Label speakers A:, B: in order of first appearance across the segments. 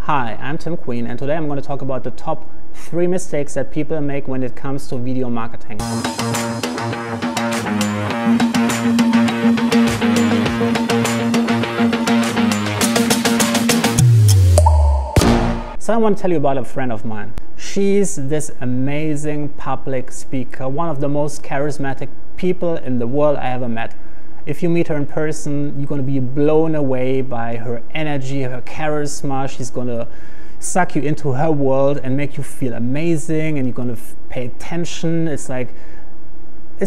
A: Hi, I'm Tim Queen, and today I'm going to talk about the top 3 mistakes that people make when it comes to video marketing. So I want to tell you about a friend of mine. She's this amazing public speaker, one of the most charismatic people in the world I ever met. If you meet her in person, you're going to be blown away by her energy, her charisma. She's going to suck you into her world and make you feel amazing, and you're going to pay attention. It's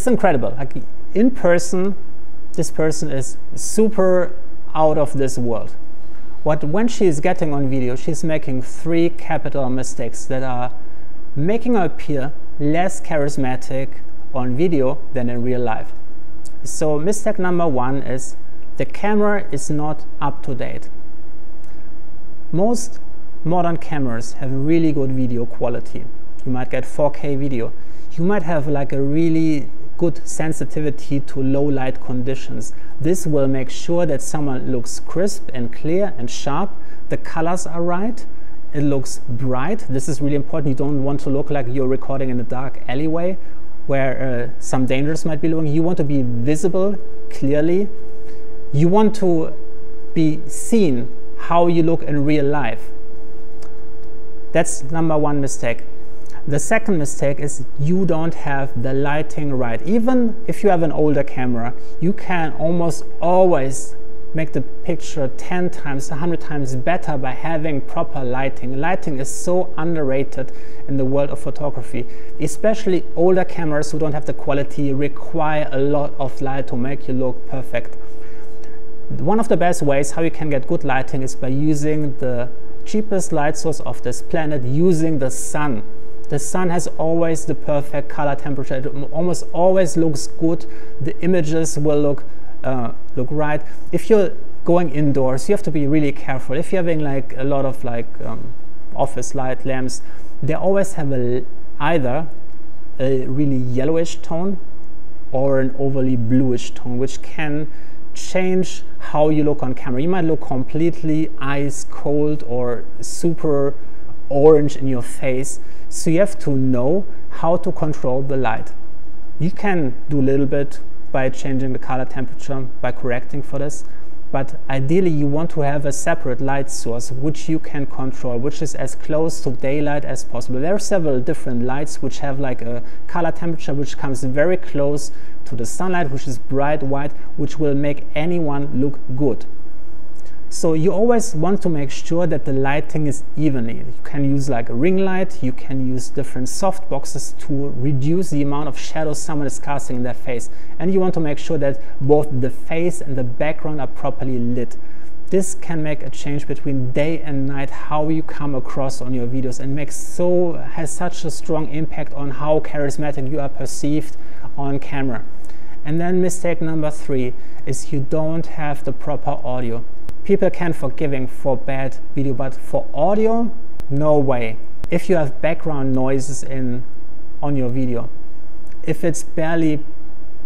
A: incredible. Like in person, this person is super out of this world. When she's getting on video, she's making 3 capital mistakes that are making her appear less charismatic on video than in real life. So mistake number 1 is the camera is not up to date. Most modern cameras have really good video quality. You might get 4K video. You might have like a really good sensitivity to low light conditions. This will make sure that someone looks crisp and clear and sharp. The colors are right. It looks bright. This is really important. You don't want to look like you're recording in a dark alleyway where some dangers might be lurking. You want to be visible clearly. You want to be seen how you look in real life. That's number 1 mistake. The second mistake is you don't have the lighting right. Even if you have an older camera, you can almost always make the picture 10 times, 100 times better by having proper lighting. Lighting is so underrated in the world of photography. Especially older cameras who don't have the quality require a lot of light to make you look perfect. One of the best ways how you can get good lighting is by using the cheapest light source of this planet, using the sun. The sun has always the perfect color temperature. It almost always looks good. The images will look right. If you're going indoors, you have to be really careful. If you're having like a lot of office light lamps, they always have either a really yellowish tone or an overly bluish tone, which can change how you look on camera. You might look completely ice cold or super orange in your face. So you have to know how to control the light. You can do a little bit by changing the color temperature, by correcting for this, but ideally you want to have a separate light source which you can control, which is as close to daylight as possible. There are several different lights which have like a color temperature which comes very close to the sunlight, which is bright white, which will make anyone look good. So you always want to make sure that the lighting is evenly. You can use like a ring light, you can use different soft boxes to reduce the amount of shadows someone is casting in their face. And you want to make sure that both the face and the background are properly lit. This can make a change between day and night, how you come across on your videos, and has such a strong impact on how charismatic you are perceived on camera. And then mistake number 3 is you don't have the proper audio. People can forgiving for bad video, but for audio, no way. If you have background noises on your video, if it's barely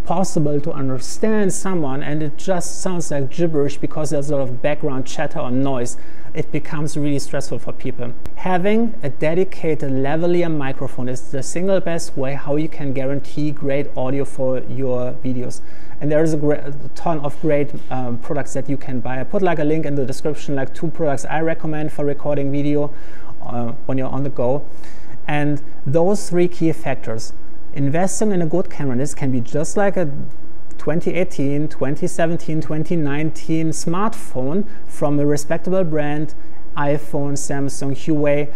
A: possible to understand someone and it just sounds like gibberish because there's a lot of background chatter or noise, it becomes really stressful for people. Having a dedicated lavalier microphone is the single best way how you can guarantee great audio for your videos. And there is a ton of great products that you can buy. I put like a link in the description, like 2 products I recommend for recording video when you're on the go. And those 3 key factors: investing in a good camera. This can be just like a 2018, 2017, 2019 smartphone from a respectable brand, iPhone, Samsung, Huawei.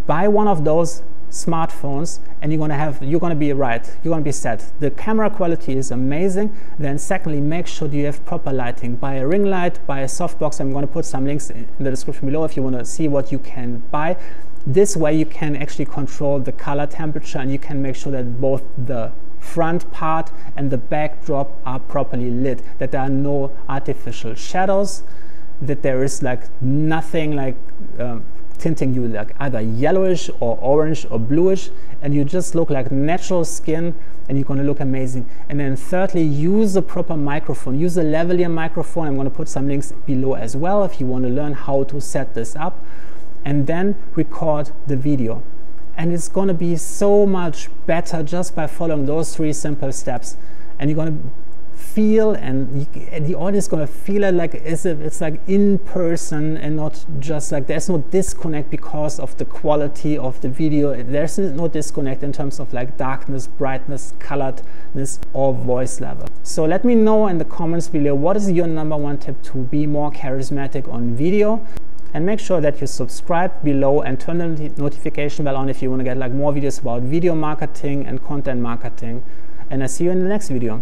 A: Buy one of those smartphones and you're gonna be right, you're gonna be set. The camera quality is amazing. Then secondly, make sure you have proper lighting. Buy a ring light, buy a softbox. I'm gonna put some links in the description below if you want to see what you can buy. This way you can actually control the color temperature, and you can make sure that both the front part and the backdrop are properly lit, that there are no artificial shadows, that there is like nothing like tinting you like either yellowish or orange or bluish, and you just look like natural skin and you're going to look amazing. And then thirdly, use a proper microphone. Use a lavalier microphone. I'm going to put some links below as well if you want to learn how to set this up. and then record the video. And it's going to be so much better just by following those 3 simple steps. And you're going to feel, and the audience is going to feel it like it's like in person, and not just like there's no disconnect because of the quality of the video. There's no disconnect in terms of like darkness, brightness, coloredness, or voice level. So let me know in the comments below, what is your #1 tip to be more charismatic on video? And make sure that you subscribe below and turn the notification bell on if you want to get like more videos about video marketing and content marketing. And I see you in the next video.